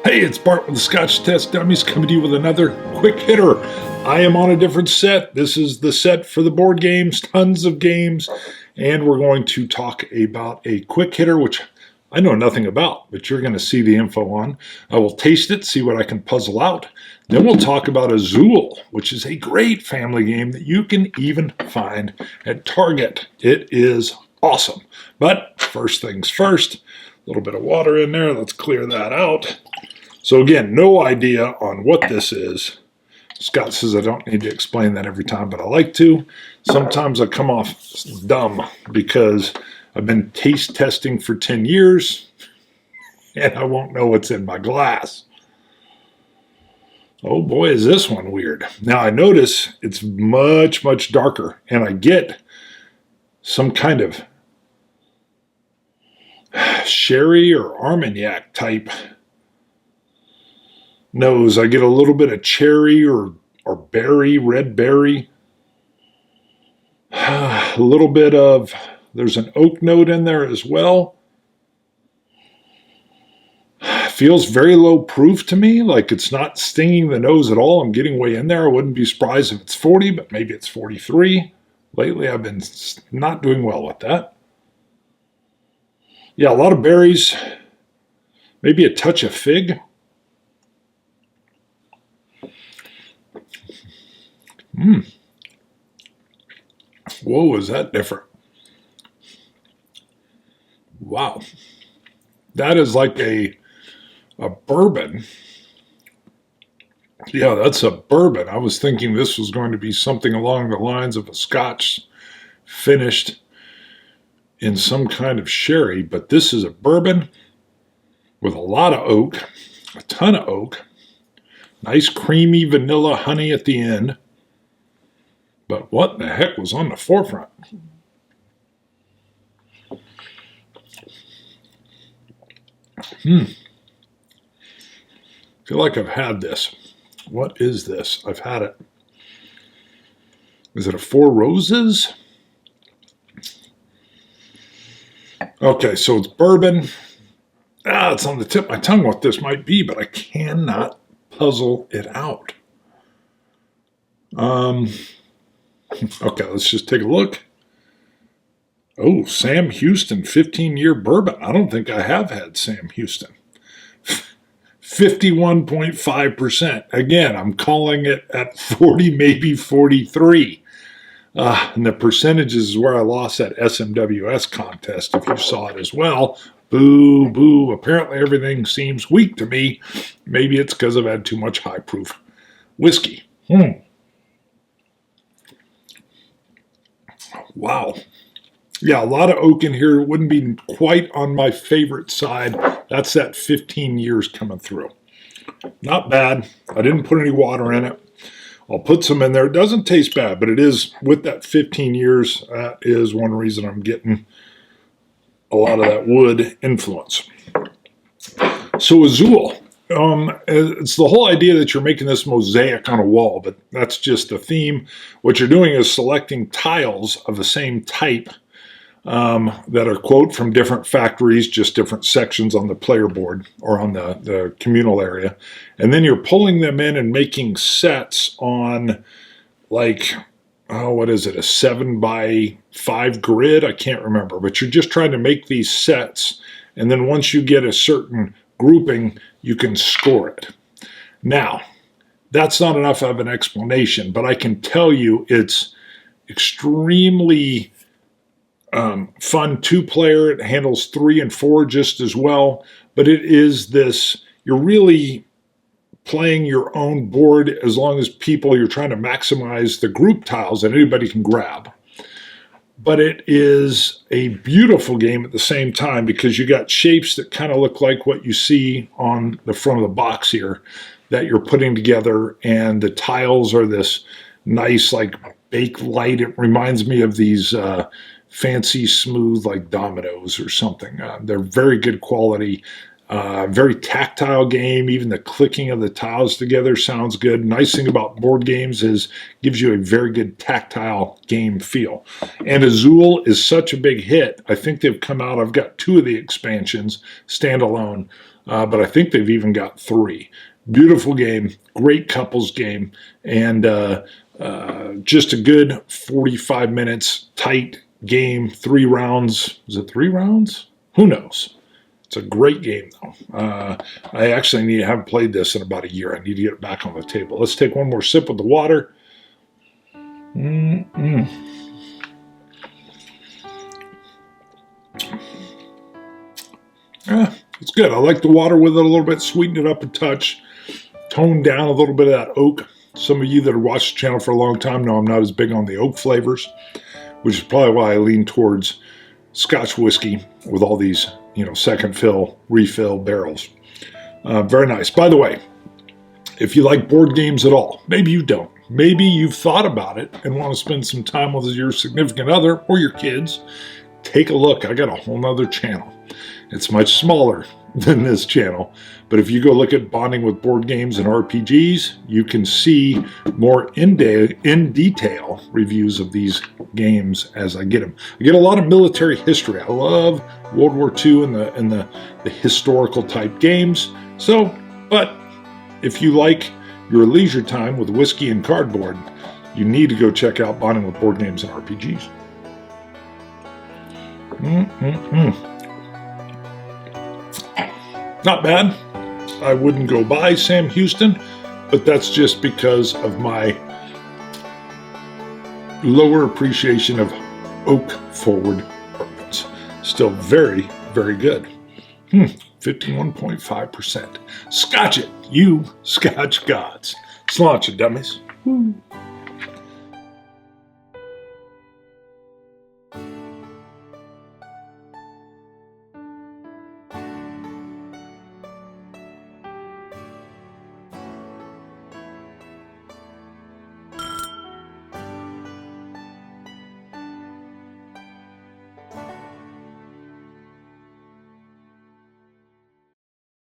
Hey, it's Bart with the Scotch Test Dummies coming to you with another quick hitter. I am on a different set. This is the set for the board games, tons of games, and we're going to talk about a quick hitter, which I know nothing about, but you're going to see the info on. I will taste it, see what I can puzzle out. Then we'll talk about Azul, which is a great family game that you can even find at Target. It is awesome. But first things first, a little bit of water in there. Let's clear that out. So again, no idea on what this is. Scott says I don't need to explain that every time, but I like to. Sometimes I come off dumb because I've been taste testing for 10 years and I won't know what's in my glass. Oh boy, is this one weird. Now I notice it's much, much darker and I get some kind of sherry or Armagnac type nose. I get a little bit of cherry or berry, red berry. A little bit of, there's an oak note in there as well. Feels very low proof to me, like it's not stinging the nose at all. I'm getting way in there. I wouldn't be surprised if it's 40, but maybe it's 43. Lately I've been not doing well with that. Yeah, a lot of berries, maybe a touch of fig. Whoa, is that different? Wow. That is like a bourbon. Yeah, that's a bourbon. I was thinking this was going to be something along the lines of a Scotch finished in some kind of sherry, but this is a bourbon with a lot of oak, a ton of oak, nice creamy vanilla honey at the end. But what the heck was on the forefront? Feel like I've had this. What is this? I've had it. Is it a Four Roses? Okay, so it's bourbon. It's on the tip of my tongue what this might be, but I cannot puzzle it out. Okay, let's just take a look. Oh, Sam Houston 15-year bourbon. I don't think I have had Sam Houston. 51.5%. Again, I'm calling it at 40, maybe 43. And the percentages is where I lost that SMWS contest, if you saw it as well. Boo, boo. Apparently everything seems weak to me. Maybe it's because I've had too much high-proof whiskey. Wow. Yeah, a lot of oak in here. It wouldn't be quite on my favorite side. That's that 15 years coming through. Not bad. I didn't put any water in it. I'll put some in there. It doesn't taste bad, but it is, with that 15 years, that is one reason I'm getting a lot of that wood influence. So Azul. It's the whole idea that you're making this mosaic on a wall, but that's just the theme. What you're doing is selecting tiles of the same type that are, quote, from different factories, just different sections on the player board or on the communal area. And then you're pulling them in and making sets on, like, what is it, a 7x5 grid? I can't remember, but you're just trying to make these sets. And then once you get a certain grouping, you can score it. Now, that's not enough of an explanation, but I can tell you it's extremely fun two-player. It handles 3 and 4 just as well, but it is this, you're really playing your own board as long as you're trying to maximize the group tiles that anybody can grab. But it is a beautiful game at the same time because you got shapes that kind of look like what you see on the front of the box here that you're putting together, and the tiles are this nice like baked light. It reminds me of these fancy smooth like dominoes or something. They're very good quality. Very tactile game. Even the clicking of the tiles together sounds good. Nice thing about board games is gives you a very good tactile game feel. And Azul is such a big hit. I think they've come out, I've got 2 of the expansions standalone. but I think they've even got 3. Beautiful game, great couples game, and just a good 45 minutes, tight game, 3 rounds. Is it 3 rounds? Who knows? It's a great game, though. I actually haven't played this in about a year. I need to get it back on the table. Let's take one more sip of the water. Yeah, it's good. I like the water with it a little bit, sweeten it up a touch, tone down a little bit of that oak. Some of you that have watched the channel for a long time know I'm not as big on the oak flavors, which is probably why I lean towards Scotch whiskey with all these, second fill, refill barrels. Very nice. By the way, if you like board games at all, maybe you don't. Maybe you've thought about it and want to spend some time with your significant other or your kids, take a look. I got a whole nother channel. It's much smaller than this channel, but if you go look at Bonding with Board Games and RPGs, you can see more in detail reviews of these games as I get them. I get a lot of military history. I love World War II and the historical type games. So, but if you like your leisure time with whiskey and cardboard, you need to go check out Bonding with Board Games and RPGs. Not bad. I wouldn't go buy Sam Houston, but that's just because of my lower appreciation of oak forward bourbons. Still very, very good. 51.5%. Scotch it, you Scotch gods. Slaunch it, dummies. Woo.